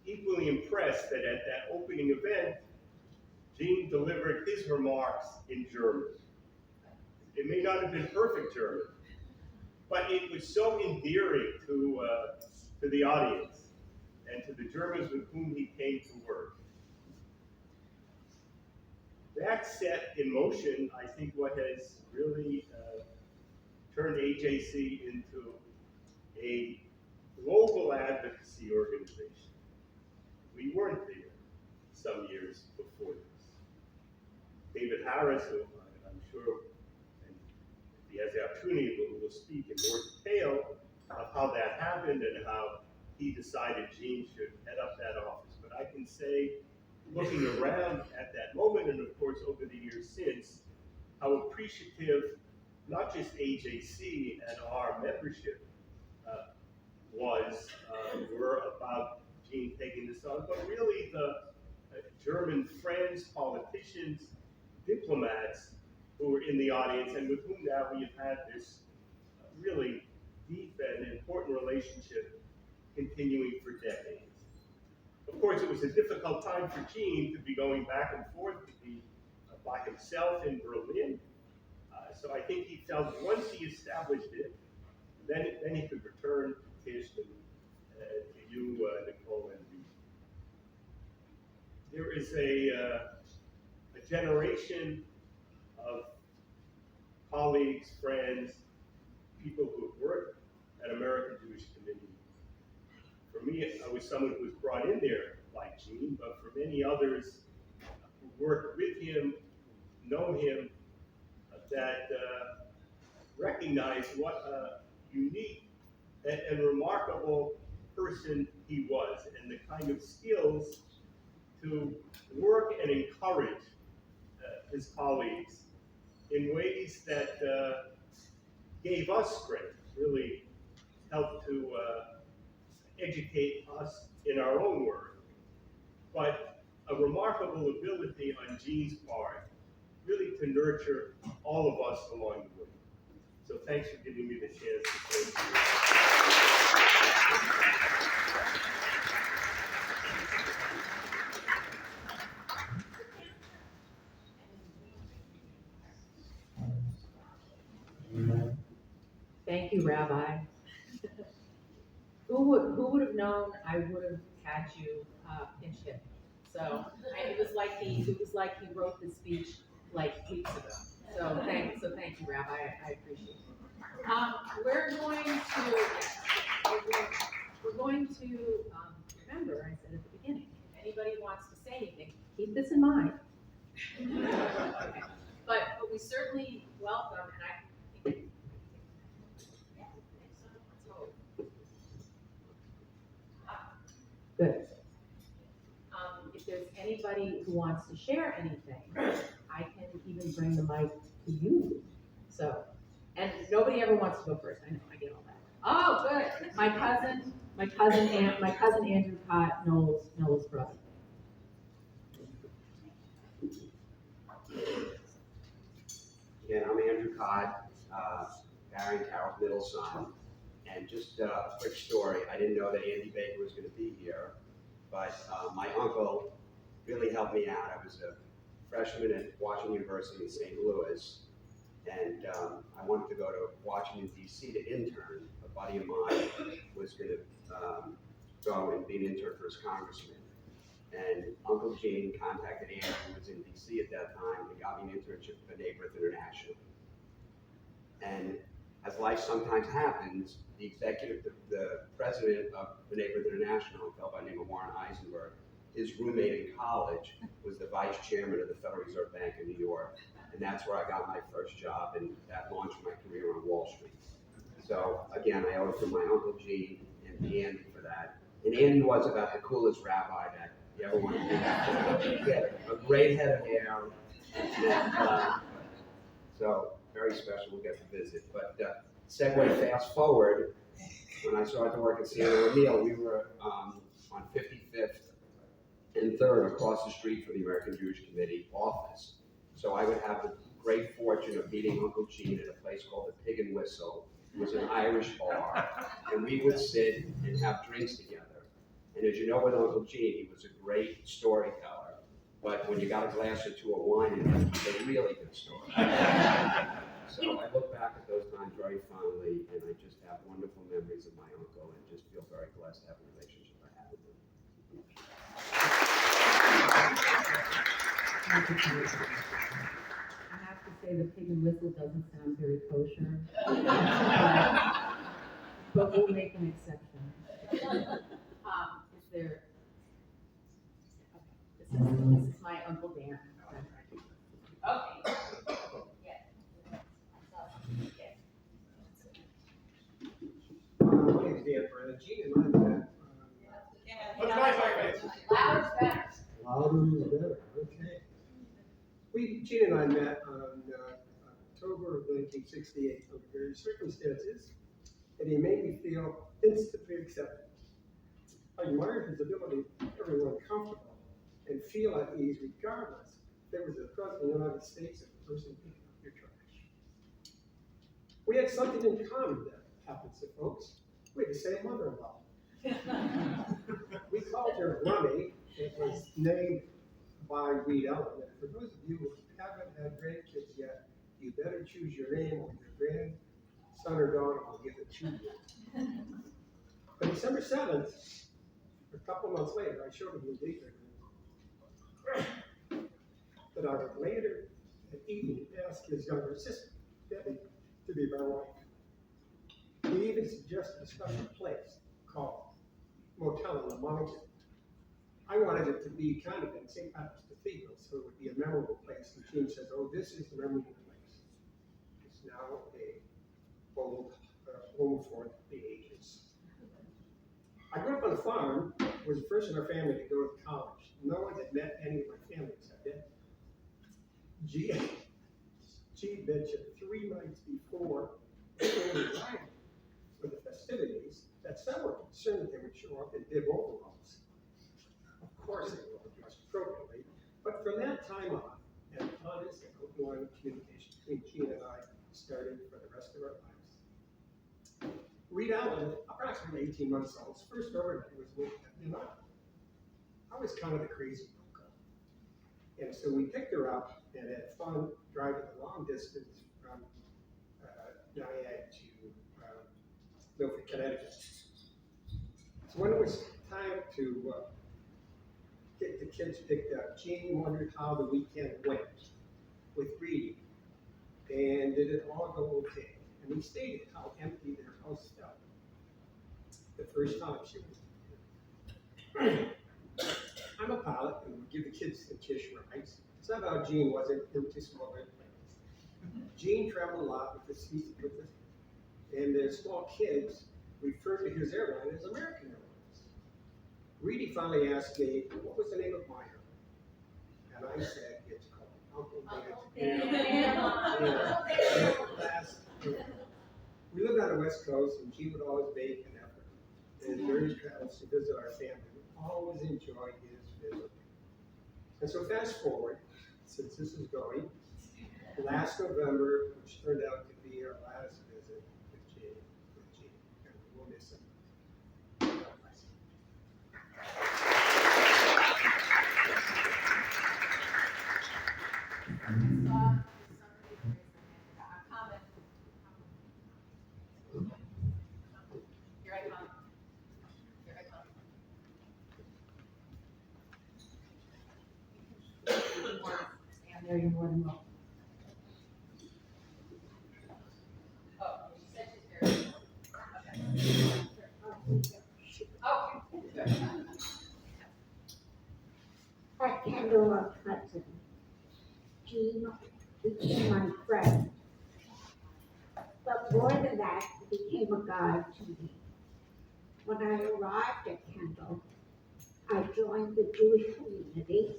equally impressed that at that opening event, Gene delivered his remarks in German. It may not have been perfect German, but it was so endearing to the audience and to the Germans with whom he came to work. That set in motion, I think, what has really turned AJC into a global advocacy organization. We weren't there some years before this. David Harris, who I'm sure, and if he has the opportunity, will speak in more detail of how that happened and how he decided Gene should head up that office. But I can say, looking around at that moment, and of course over the years since, how appreciative not just AJC and our membership were about Gene taking this on, but really the German friends, politicians, diplomats who were in the audience and with whom now we have had this really deep and important relationship continuing for decades. Of course, it was a difficult time for Gene to be going back and forth, to be by himself in Berlin. So I think he felt once he established it, then he could return to Tish and to you, Nicole, and me. There is a generation of colleagues, friends, people who have worked at American Jewish Committee. For me, I was someone who was brought in there like Gene, but for many others who worked with him, know him, that recognize what a unique and remarkable person he was, and the kind of skills to work and encourage his colleagues in ways that gave us strength, really helped to educate us in our own work, but a remarkable ability on Gene's part, really to nurture all of us along the way. So thanks for giving me the chance to say to you. Thank you, Rabbi. Who would have known I would have had you pinch hit? So it was like he wrote the speech like weeks ago. So thank you, Rabbi. I appreciate it. We're going to remember. I said at the beginning, if anybody wants to say anything, keep this in mind. Okay. But we certainly welcome, and I think. Good. If there's anybody who wants to share anything, I can even bring the mic to you. So, and nobody ever wants to go first. I know, I get all that. Oh, good. My cousin Andrew Cott, Noel's brother. Again, I'm Andrew Cott, Barry and Carol's middle son. And just a quick story, I didn't know that Andy Baker was going to be here, but my uncle really helped me out. I was a freshman at Washington University in St. Louis, and I wanted to go to Washington, D.C. to intern. A buddy of mine was going to go and be an intern for his congressman. And Uncle Gene contacted Andy, who was in D.C. at that time, and got me an internship at Neighborhood International. And as life sometimes happens, the president of the Neighborhood International, a fellow by the name of Warren Eisenberg, his roommate in college was the vice chairman of the Federal Reserve Bank in New York. And that's where I got my first job, and that launched my career on Wall Street. So again, I owe it to my Uncle Gene and Andy for that. And Andy was about the coolest rabbi that you ever want to meet. He had a great head of hair. And, so very special, we'll get to visit. But segue fast forward, when I started to work at Sandra O'Neill, we were on 55th and 3rd across the street from the American Jewish Committee office. So I would have the great fortune of meeting Uncle Gene at a place called the Pig and Whistle. It was an Irish bar, and we would sit and have drinks together. And as you know with Uncle Gene, he was a great storyteller. But when you got a glass or two of wine in him, he's a really good story. So I look back at those times very fondly, and I just have wonderful memories of my uncle, and just feel very blessed to have the relationship I have with him. I have to say the Pig and Whistle doesn't sound very kosher, but we'll make an exception. Is there? Okay, this is my Uncle Dan. Okay. My name's Dan Brennan. Gene and I met. What's my face? Louder is better. Louder is better. Okay. Gene and I met on October of 1968 under various circumstances, and he made me feel instantly accepted. I admired his ability to make everyone comfortable and feel at ease regardless if there was a president of the United States or the person picking up your trash. We had something in common that happens to folks. We had the same mother-in-law. We called her Rummy. It was named by Reed Ellen. And for those of you who haven't had grandkids yet, you better choose your name or your grandson or daughter will give it to you. On December 7th, a couple months later, I showed him the date that I would later that evening ask his younger sister, Debbie, to be my wife. He even suggested a special place called Motel in the Mountain. I wanted it to be kind of in St. Patrick's Cathedral, so it would be a memorable place. And Gene says, "Oh, this is the memorable place. It's now a old home for the ages." I grew up on a farm, was the first in our family to go to college. No one had met any of my family except Dad. G mentioned 3 nights before arrival for the festivities that some were concerned that they would show up in bib overalls. Of course they were all dressed appropriately, but from that time on, an honest and open line of communication between Gene and I started for the rest of our lives. Reed Allen, approximately 18 months old, his first overnight was with me. I was kind of the crazy uncle. And so we picked her up and had fun driving a long distance from Nyack to Milford, Connecticut. So when it was time to get the kids picked up, Gene wondered how the weekend went with Reed. And did it all go okay? And he stated how empty their house felt the first time she was there. I'm a pilot and would give the kids and Tish rides. Somehow Gene wasn't into small airplanes. Gene traveled a lot with us, and the small kids referred to his airline as American Airlines. Reedy finally asked me, what was the name of my airline? And I said, it's called Uncle Dan's Airline. We lived on the West Coast, and Gene would always make an effort. And during his travels to visit our family, we always enjoyed his visit. And so fast forward, since this is going, last November, which turned out to be our last visit with Gene, and we'll miss him. God bless him. Here I come. Here I come. And there you're more than welcome. Oh, she said she's very okay. At Kendal of Hudson, Gene became my friend. But more than that, he became a guide to me. When I arrived at Kendal, I joined the Jewish community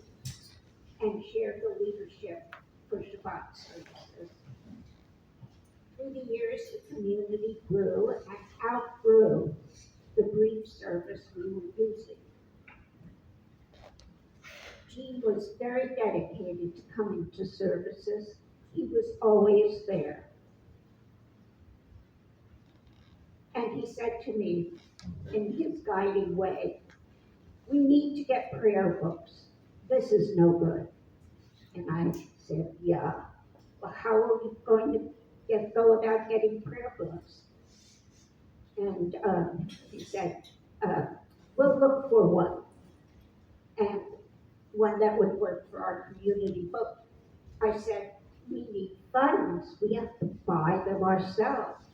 and shared the leadership for Shabbat services. Through the years, the community grew and outgrew the brief service we were using. Gene was very dedicated to coming to services. He was always there. And he said to me, in his guiding way, we need to get prayer books. This is no good. And I said, yeah. Well, how are we going to go about getting prayer books? And he said, we'll look for one. And one that would work for our community. But I said, we need funds. We have to buy them ourselves.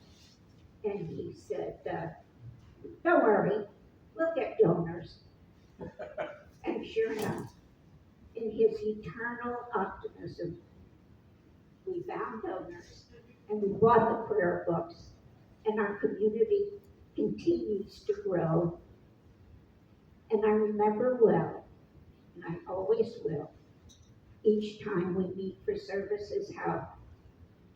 And he said, don't worry, we'll get donors. And sure enough, in his eternal optimism, we found donors and we bought the prayer books, and our community continues to grow. And I remember well, and I always will, each time we meet for services, how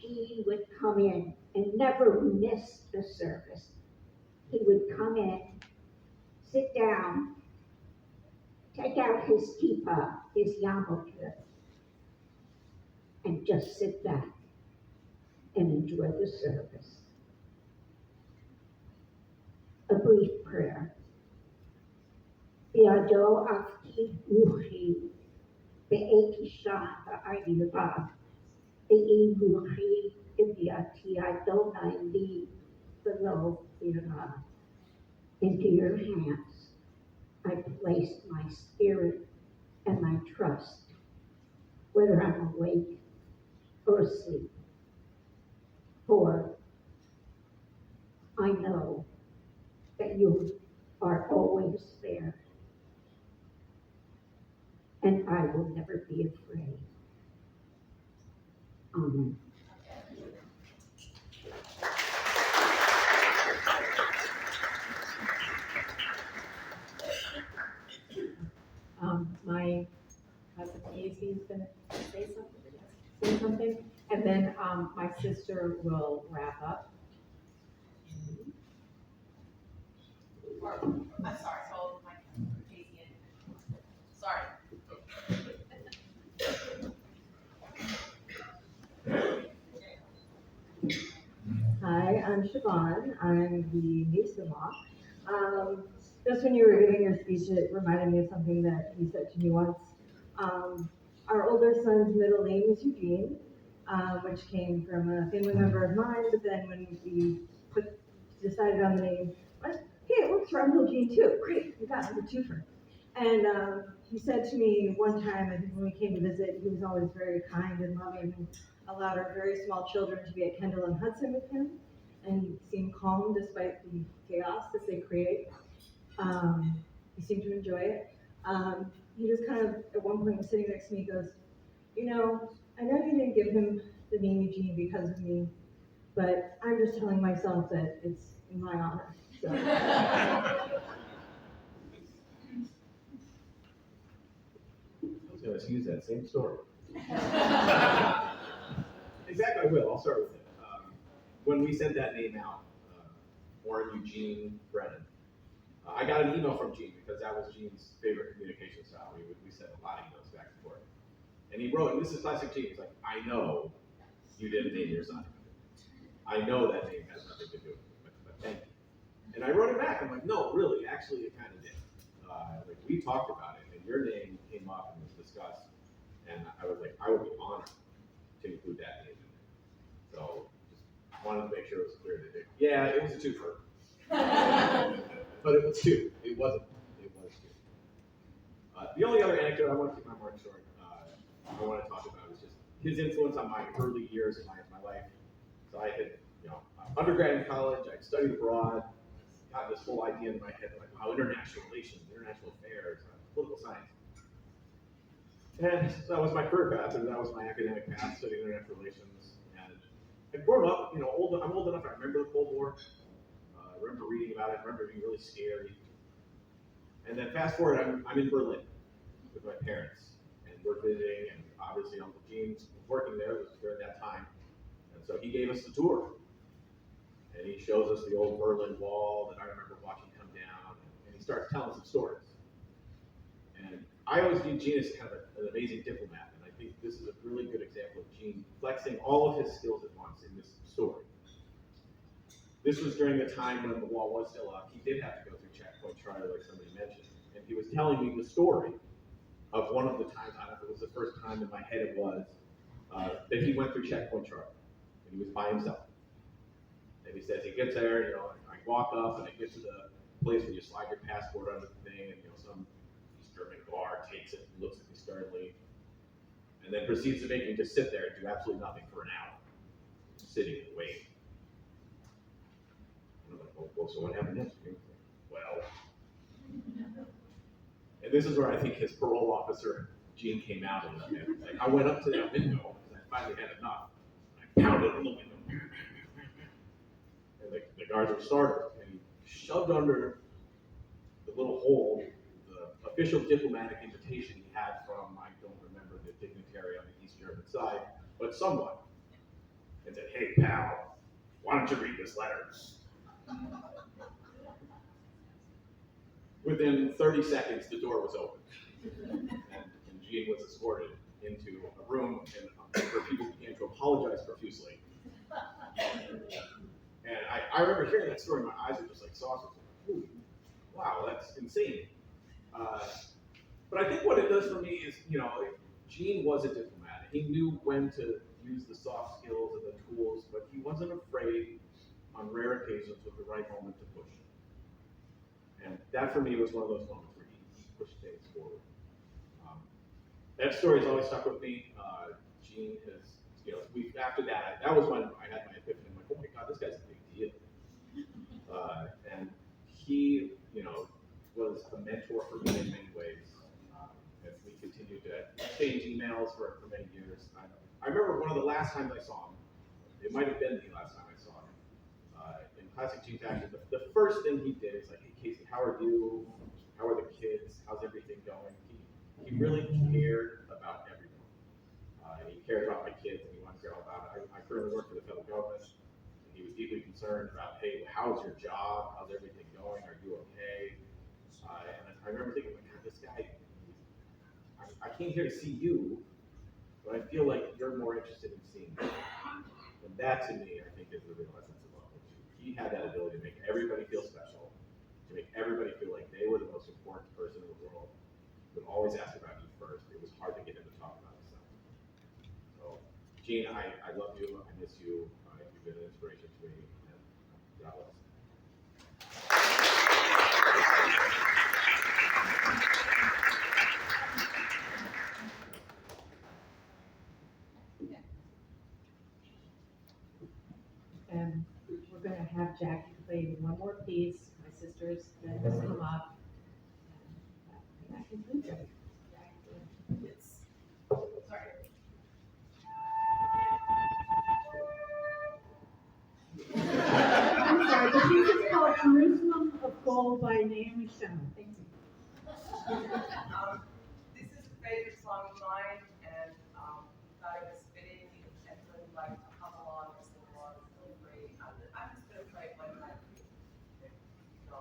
Gene would come in and never miss a service. he would come in, sit down, take out his teapot, his yarmulke, and just sit back and enjoy the service. A brief prayer. Biado afki ruchi be'ekisha ha'ayilva be'i ruchi ibiati Adonai li below ira. Into your hands I place my spirit and my trust, whether I'm awake or asleep. For I know that you are always there, and I will never be afraid. Amen. My cousin Casey's gonna say something, and then, my sister will wrap up. I'm sorry, hold my Casey in. Sorry. Hi, I'm Siobhan. I'm the niece-in-law. Just when you were giving your speech, it reminded me of something that you said to me once. Our older son's middle name is Eugene, which came from a family member of mine, but then when we decided on the name, I went, hey, it works for Uncle Eugene too. Great, we got the twofer. And he said to me one time, I think when we came to visit, he was always very kind and loving and allowed our very small children to be at Kendal and Hudson with him and seemed calm despite the chaos that they create. He seemed to enjoy it. He just kind of, at one point, was sitting next to me, he goes, you know, I know you didn't give him the name Eugene because of me, but I'm just telling myself that it's in my honor. So. I was going to use that same story. Exactly, I will. I'll start with it. When we sent that name out, Warren Eugene Brennan, I got an email from Gene because that was Gene's favorite communication style. We sent a lot of emails back and forth. And he wrote, and this is classic Gene, he's like, I know you didn't name your son. I know that name has nothing to do with it, but thank you. And I wrote it back. I'm like, no, really, actually, it kind of did. Like, we talked about it, and your name came up and was discussed. And I was like, I would be honored to include that name in there. So, just wanted to make sure it was clear that yeah, it was a twofer. But it was two. It was two. The only other anecdote, I want to keep my mark short, I want to talk about is just his influence on my early years in my life. So I had, undergrad in college, I'd studied abroad, got this whole idea in my head, like, wow, international relations, international affairs, political science. And so that was my career path, and that was my academic path, studying international relations. And I'd grown up, I'm old enough, I remember the Cold War. I remember reading about it, I remember being really scary. And then fast forward, I'm in Berlin with my parents, and we're visiting, and obviously Uncle Gene was working there, it was during that time. And so he gave us the tour. And he shows us the old Berlin Wall that I remember watching come down, and he starts telling some stories. And I always view Gene as kind of an amazing diplomat, and I think this is a really good example of Gene flexing all of his skills at once in this story. This was during the time when the wall was still up. He did have to go through checkpoint Charlie, like somebody mentioned, and he was telling me the story of one of the times, I don't know if it was the first time, in my head it was, that he went through checkpoint Charlie, and he was by himself. And he says he gets there, I walk up and I get to the place where you slide your passport under the thing, and some East German guard takes it and looks at me sternly, and then proceeds to make me just sit there and do absolutely nothing for an hour, sitting and waiting. And I'm like, well, so what happened next? Well, and this is where I think his parole officer, Gene, came out in his head. Like, I went up to that window, and I finally had enough. I pounded on the window. And the guards were startled, and he shoved under the little hole the official diplomatic invitation he had from, I don't remember the dignitary on the East German side, but someone, and said, hey, pal, why don't you read this letter? Within 30 seconds, the door was open. And Gene was escorted into a room where people began to apologize profusely. And I remember hearing that story, my eyes were just like saucers. Ooh, wow, that's insane. But I think what it does for me is, Gene was a diplomat. He knew when to use the soft skills and the tools, but he wasn't afraid on rare occasions with the right moment to push. And that for me was one of those moments where he pushed things forward. That story has always stuck with me. Gene has, after that, that was when I had my epiphany. I'm like, oh my God, this guy's a big deal. And he, was a mentor for me in many ways. And we continued to exchange emails for many years. I remember one of the last times I saw him, it might have been the last time I saw him, in Classic Gene Fashion. The first thing he did is like, hey Casey, how are you? How are the kids? How's everything going? He really cared about everyone. He cared about my kids and he wanted to hear all about it. I currently work for the federal government. And he was deeply concerned about, hey, how's your job? How's everything going? Are you okay? And I remember thinking, like, God, this guy, I came here to see you, but I feel like you're more interested in seeing me. And that to me, I think, is the real essence of love. He had that ability to make everybody feel special, to make everybody feel like they were the most important person in the world. Would always ask about you first. It was hard to get him to talk about himself. So, Gene, I love you. I miss you. You've been an inspiration to me. And God bless. And we're going to have Jacqui play one more piece. My sisters then come up. And that concludes it. Yes. Sorry. I'm sorry, the piece is called Jerusalem of Gold by Naomi Shemer. Thank you. This is a favorite song of mine, and thought it was fitting, and really like to come along and sing along. It's really great. I'm just going to play one time for you. So,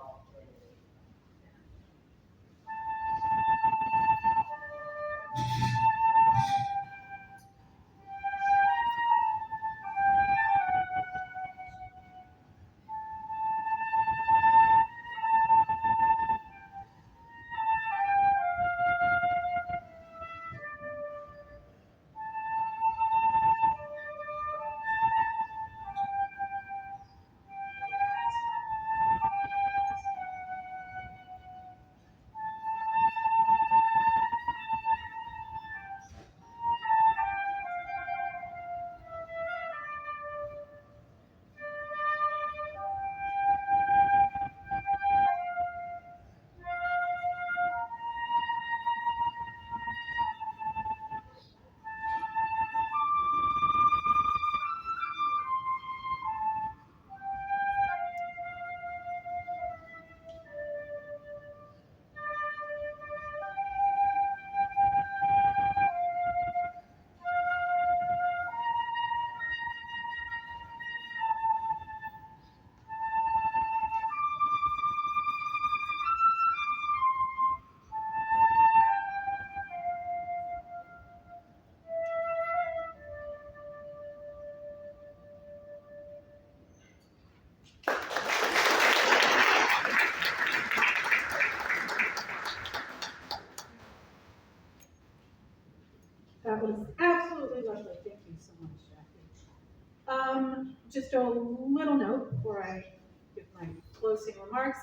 That was absolutely lovely. Thank you so much, Jacqui. Just a little note before I give my closing remarks.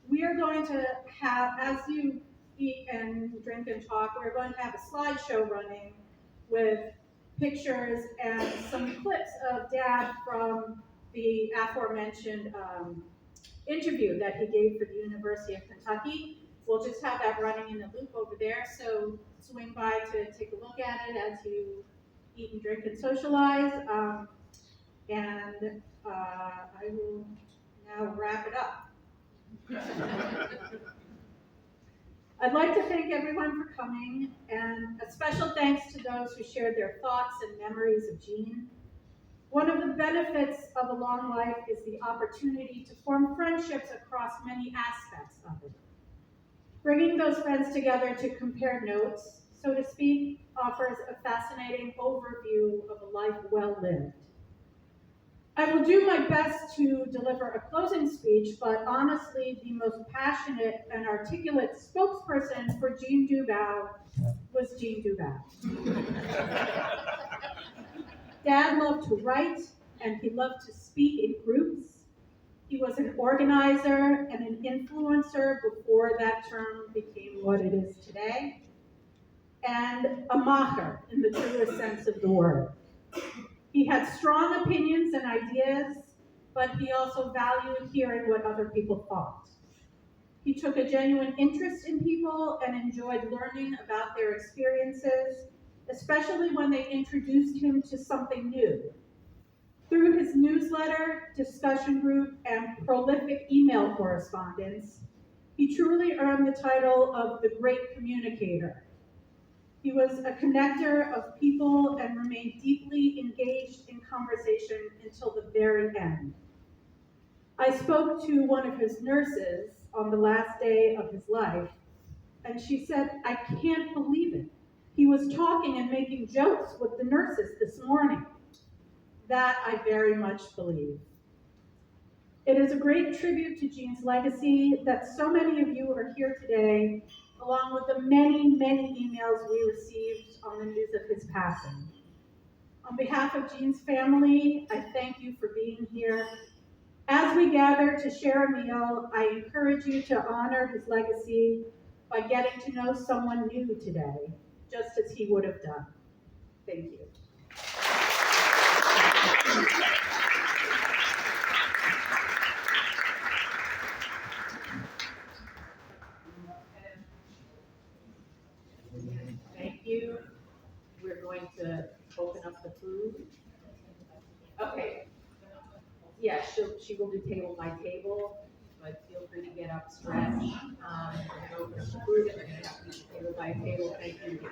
We are going to have, as you eat and drink and talk, we're going to have a slideshow running with pictures and some clips of Dad from the aforementioned interview that he gave for the University of Kentucky. We'll just have that running in the loop over there, so swing by to take a look at it as you eat and drink and socialize. I will now wrap it up. I'd like to thank everyone for coming, and a special thanks to those who shared their thoughts and memories of Gene. One of the benefits of a long life is the opportunity to form friendships across many aspects of it. Bringing those friends together to compare notes, so to speak, offers a fascinating overview of a life well lived. I will do my best to deliver a closing speech, but honestly, the most passionate and articulate spokesperson for Gene DuBow was Gene DuBow. Dad loved to write, and he loved to speak in groups. He was an organizer and an influencer before that term became what it is today, and a macher in the truest sense of the word. He had strong opinions and ideas, but he also valued hearing what other people thought. He took a genuine interest in people and enjoyed learning about their experiences, especially when they introduced him to something new. Through his newsletter, discussion group, and prolific email correspondence, he truly earned the title of the Great Communicator. He was a connector of people and remained deeply engaged in conversation until the very end. I spoke to one of his nurses on the last day of his life, and she said, "I can't believe it. He was talking and making jokes with the nurses this morning." That I very much believe. It is a great tribute to Gene's legacy that so many of you are here today, along with the many, many emails we received on the news of his passing. On behalf of Gene's family, I thank you for being here. As we gather to share a meal, I encourage you to honor his legacy by getting to know someone new today, just as he would have done. Thank you. Thank you. We're going to open up the food. Okay. Yeah, she will do table by table, but feel free to get up, stretch. We're going to open up the food, and we're going to have to do table by table. Thank you.